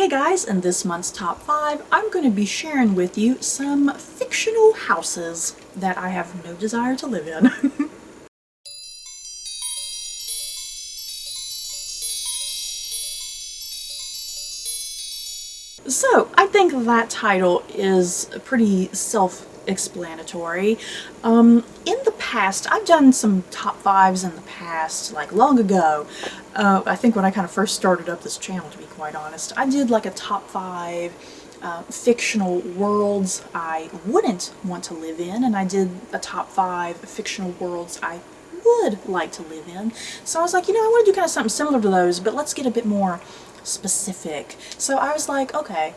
Hey guys, in this month's top 5, I'm going to be sharing with you some fictional houses that I have no desire to live in. So, I think that title is pretty self-explanatory. In the past, I've done some top 5s in the past, like long ago. I think when I kind of first started up this channel, to be quite honest, I did like a top 5 fictional worlds I wouldn't want to live in, and I did a top 5 fictional worlds I would like to live in. So I was like, you know, I want to do kind of something similar to those, but let's get a bit more specific. So I was like, okay,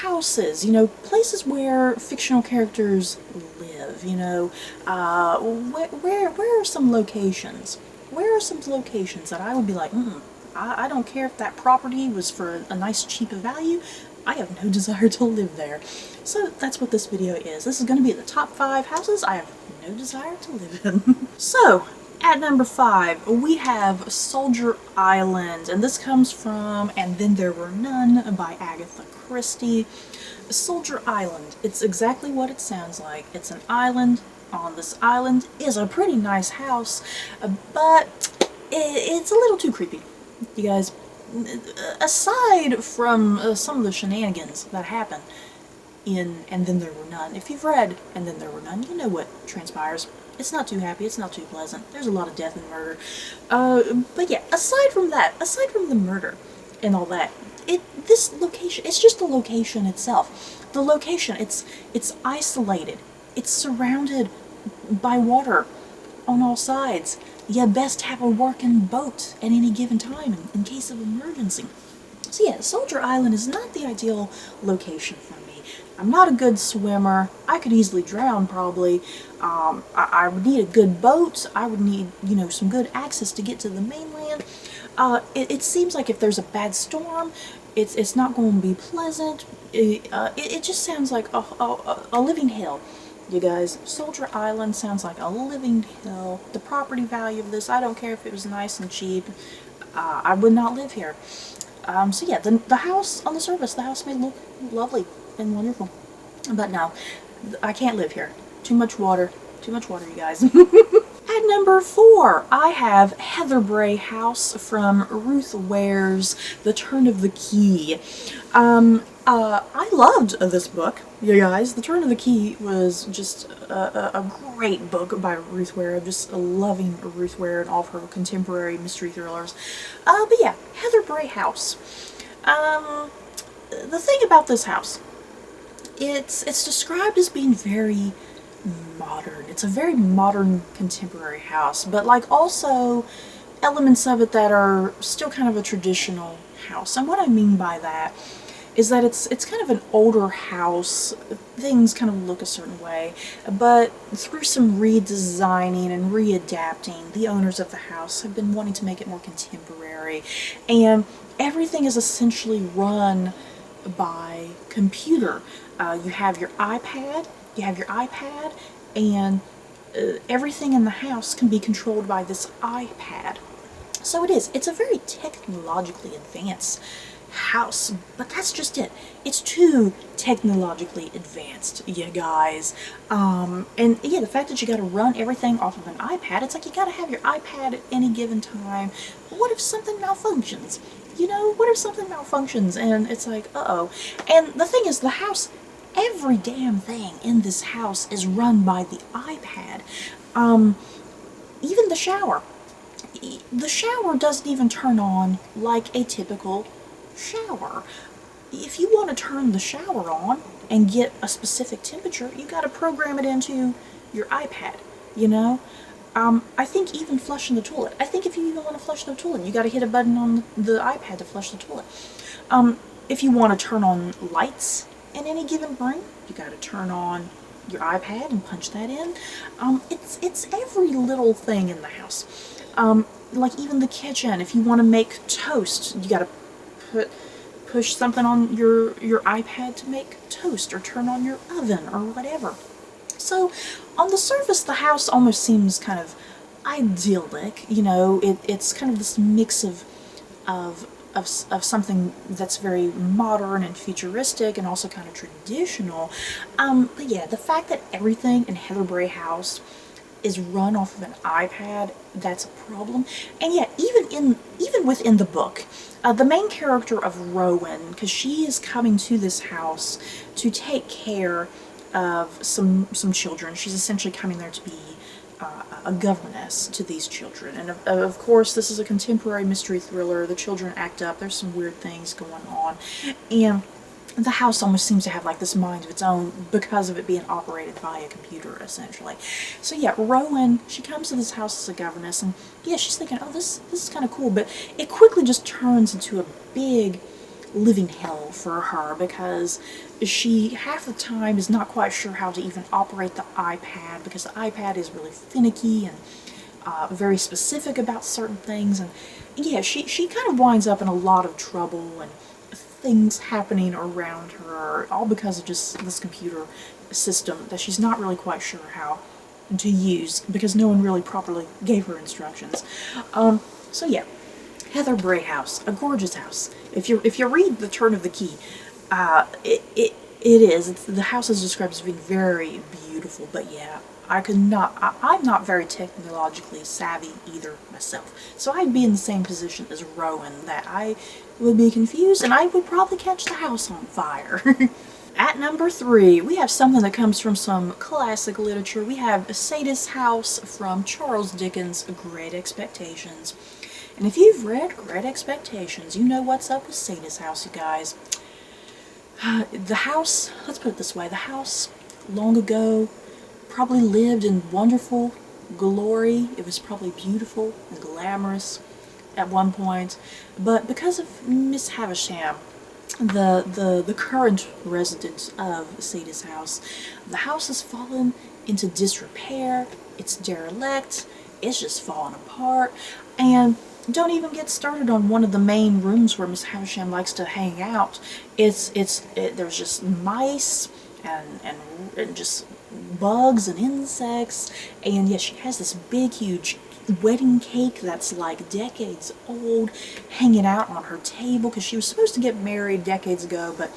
houses, you know, places where fictional characters live, you know, where are some locations? Where are some locations that I would be like, I don't care if that property was for a nice cheap value, I have no desire to live there. So that's what this video is. This is going to be the top 5 houses I have no desire to live in. So, at number 5, we have Soldier Island, and this comes from And Then There Were None by Agatha Christie. Soldier Island, it's exactly what it sounds like. It's an island. On this island is a pretty nice house, but it's a little too creepy, you guys. Aside from some of the shenanigans that happen in And Then There Were None, if you've read And Then There Were None, you know what transpires. It's not too happy, it's not too pleasant. There's a lot of death and murder. But yeah, aside from that, aside from the murder and all that, this location, it's just the location itself. The location, it's isolated. It's surrounded by water on all sides. You best have a working boat at any given time in case of emergency. So yeah, Soldier Island is not the ideal location for me. I'm not a good swimmer. I could easily drown, probably. I would need a good boat. I would need, you know, some good access to get to the mainland. It seems like if there's a bad storm, it's not going to be pleasant. It just sounds like a living hell, you guys. Soldier Island sounds like a living hell. The property value of this, I don't care if it was nice and cheap. I would not live here. So yeah, the house, on the surface, the house may look lovely and wonderful. But no, I can't live here. Too much water, you guys. At number 4, I have Heather Bray House from Ruth Ware's The Turn of the Key. I loved this book, you guys. The Turn of the Key was just a great book by Ruth Ware. I'm just loving Ruth Ware and all of her contemporary mystery thrillers. But yeah, Heather Bray House. The thing about this house, it's described as being very modern. It's a very modern contemporary house, but like also elements of it that are still kind of a traditional house. And what I mean by that is that it's kind of an older house. Things kind of look a certain way, but through some redesigning and readapting, the owners of the house have been wanting to make it more contemporary, and everything is essentially run by computer. You have your iPad, and everything in the house can be controlled by this iPad. So it's a very technologically advanced house, but that's just it. It's too technologically advanced, you guys. And yeah, the fact that you gotta run everything off of an iPad, it's like you gotta have your iPad at any given time. But what if something malfunctions? You know, what if something malfunctions and it's like, uh-oh. And the thing is, the house, every damn thing in this house is run by the iPad. Even the shower. The shower doesn't even turn on like a typical shower. If you want to turn the shower on and get a specific temperature, you got to program it into your iPad, you know? I think even flushing the toilet. I think if you even want to flush the toilet, you got to hit a button on the iPad to flush the toilet. If you want to turn on lights in any given room, you got to turn on your iPad and punch that in. It's every little thing in the house. Like even the kitchen. If you want to make toast, you got to push something on your iPad to make toast, or turn on your oven, or whatever. So, on the surface, the house almost seems kind of idyllic, you know. It's kind of this mix of of something that's very modern and futuristic and also kind of traditional. But yeah, the fact that everything in Heather Bray House is run off of an iPad, that's a problem. And yet, even within the book, the main character of Rowan, because she is coming to this house to take care of some children. She's essentially coming there to be a governess to these children. And of course, this is a contemporary mystery thriller. The children act up. There's some weird things going on. And the house almost seems to have like this mind of its own because of it being operated by a computer, essentially. So yeah, Rowan, she comes to this house as a governess, and yeah, she's thinking, oh, this is kind of cool, but it quickly just turns into a big living hell for her because she half the time is not quite sure how to even operate the iPad, because the iPad is really finicky and very specific about certain things. And yeah, she kind of winds up in a lot of trouble and things happening around her, all because of just this computer system that she's not really quite sure how to use because no one really properly gave her instructions. So yeah, Heather Bray House, a gorgeous house. If you read The Turn of the Key, the house is described as being very beautiful. But yeah, I'm not very technologically savvy either myself, so I'd be in the same position as Rowan, that I would be confused and I would probably catch the house on fire. At number 3, we have something that comes from some classic literature. We have Sadie's House from Charles Dickens' Great Expectations. And if you've read Great Expectations, you know what's up with Sadie's House, you guys. The house, let's put it this way, the house long ago probably lived in wonderful glory. It was probably beautiful and glamorous at one point, but because of Miss Havisham, the current resident of Sadie's house, the house has fallen into disrepair. It's derelict. It's just falling apart. And don't even get started on one of the main rooms where Miss Havisham likes to hang out. There's just mice and just bugs and insects. And yes, she has this big, huge wedding cake that's like decades old hanging out on her table, because she was supposed to get married decades ago, but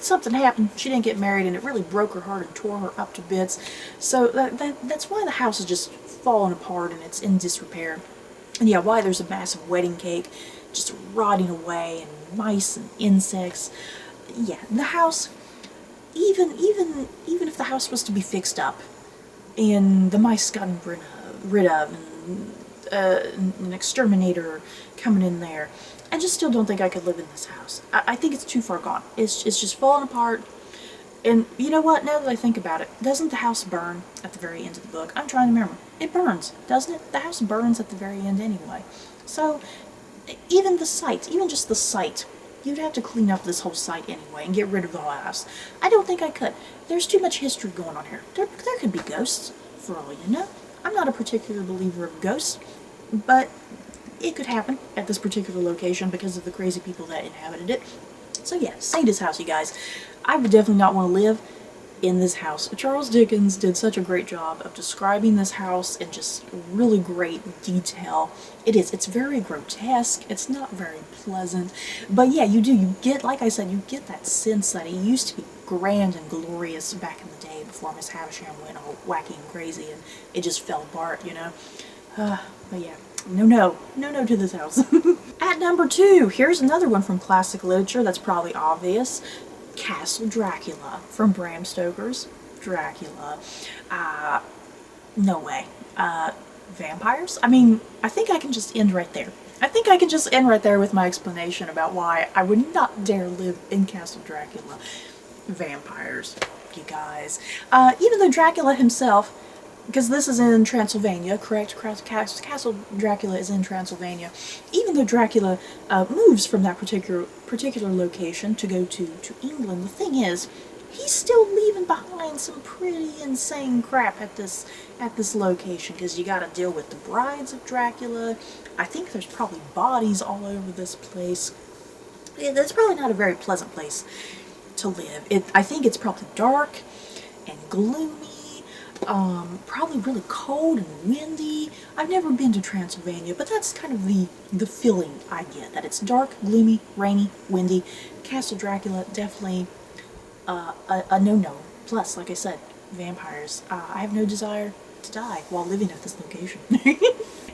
something happened. She didn't get married, and it really broke her heart and tore her up to bits. So that's why the house is just falling apart and it's in disrepair. And yeah, why there's a massive wedding cake just rotting away, and mice and insects. Yeah, the house, even if the house was to be fixed up and the mice gotten rid of and an exterminator coming in there, I just still don't think I could live in this house. I think it's too far gone. It's just falling apart. And you know what, now that I think about it, doesn't the house burn at the very end of the book? I'm trying to remember. It burns, doesn't it? The house burns at the very end anyway. So even the site, even just the site, you'd have to clean up this whole site anyway and get rid of the whole house. I don't think I could. There's too much history going on here. There could be ghosts, for all you know. I'm not a particular believer of ghosts, but it could happen at this particular location because of the crazy people that inhabited it. So yeah, Sadie's house, you guys. I would definitely not want to live in this house. Charles Dickens did such a great job of describing this house in just really great detail. It's very grotesque. It's not very pleasant. But yeah, you get, like I said, you get that sense that it used to be grand and glorious back in the day before Miss Havisham went all wacky and crazy and it just fell apart, you know. But yeah, no to this house. At number 2, here's another one from classic literature that's probably obvious. Castle Dracula from Bram Stoker's Dracula. No way. Vampires? I mean, I think I can just end right there. I think I can just end right there with my explanation about why I would not dare live in Castle Dracula. Vampires, you guys. Even though Dracula himself, because this is in Transylvania, correct? Castle Dracula is in Transylvania. Even though Dracula moves from that particular location to go to England, the thing is, he's still leaving behind some pretty insane crap at this location, because you gotta deal with the brides of Dracula. I think there's probably bodies all over this place. It's probably not a very pleasant place to live. I think it's probably dark and gloomy. Probably really cold and windy. I've never been to Transylvania, but that's kind of the feeling I get, that it's dark, gloomy, rainy, windy. Castle Dracula, definitely a no-no. Plus, like I said, vampires. I have no desire to die while living at this location.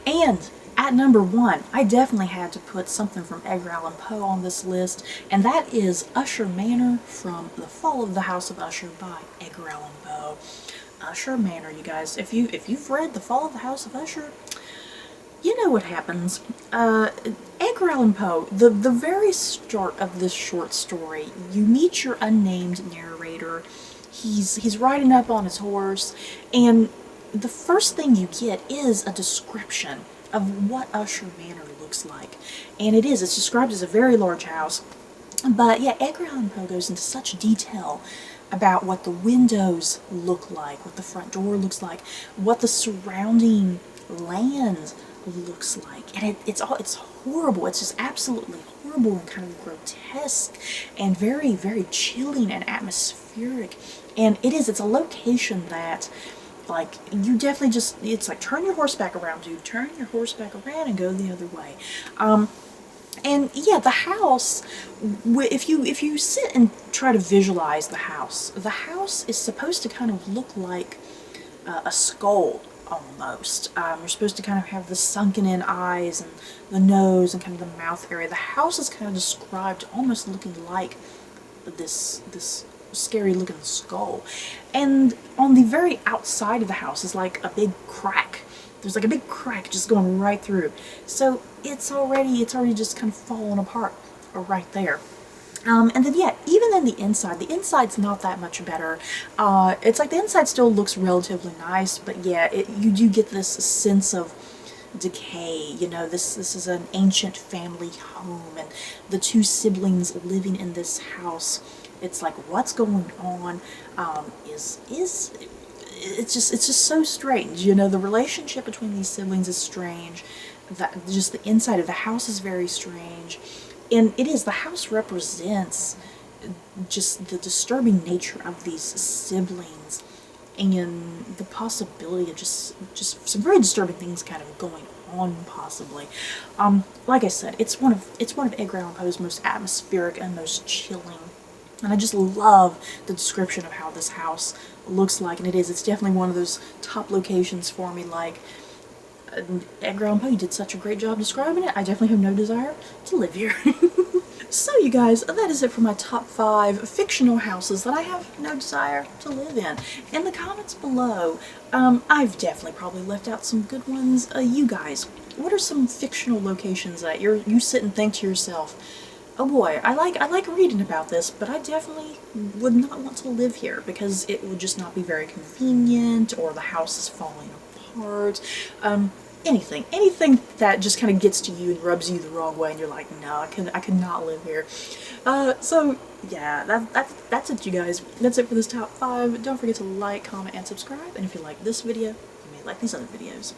And at number 1, I definitely had to put something from Edgar Allan Poe on this list, and that is Usher Manor from The Fall of the House of Usher by Edgar Allan Poe. Usher Manor, you guys. If you've read The Fall of the House of Usher, you know what happens. Edgar Allan Poe, the very start of this short story, you meet your unnamed narrator. He's riding up on his horse, and the first thing you get is a description of what Usher Manor looks like. And it's described as a very large house. But yeah, Edgar Allan Poe goes into such detail about what the windows look like, what the front door looks like, what the surrounding land looks like. And it's horrible. It's just absolutely horrible and kind of grotesque and very, very chilling and atmospheric. And it's a location that, like, you definitely just, it's like, turn your horse back around, dude. Turn your horse back around and go the other way. And yeah, the house, if you sit and try to visualize the house is supposed to kind of look like a skull, almost. You're supposed to kind of have the sunken in eyes and the nose and kind of the mouth area. The house is kind of described almost looking like this scary looking skull. And on the very outside of the house is like a big crack. There's like a big crack just going right through. So it's already just kind of falling apart right there. And then yeah, even then the inside's not that much better. It's like the inside still looks relatively nice, but yeah, you do get this sense of decay. You know, this is an ancient family home, and the two siblings living in this house. It's like, what's going on? It's just so strange. You know, the relationship between these siblings is strange. Just the inside of the house is very strange. And the house represents just the disturbing nature of these siblings and the possibility of just some very disturbing things kind of going on, possibly. Like I said, it's one of Edgar Allan Poe's most atmospheric and most chilling. And I just love the description of how this house looks like, and it's definitely one of those top locations for me. Like, Edgar Allan Poe did such a great job describing it, I definitely have no desire to live here. So you guys, that is it for my top 5 fictional houses that I have no desire to live in. In the comments below, I've definitely probably left out some good ones. You guys, what are some fictional locations that you sit and think to yourself, oh boy, I like reading about this, but I definitely would not want to live here because it would just not be very convenient, or the house is falling apart. Anything that just kind of gets to you and rubs you the wrong way, and you're like, no, I could not live here. So yeah, that's it, you guys. That's it for this top 5. Don't forget to like, comment, and subscribe. And if you like this video, you may like these other videos.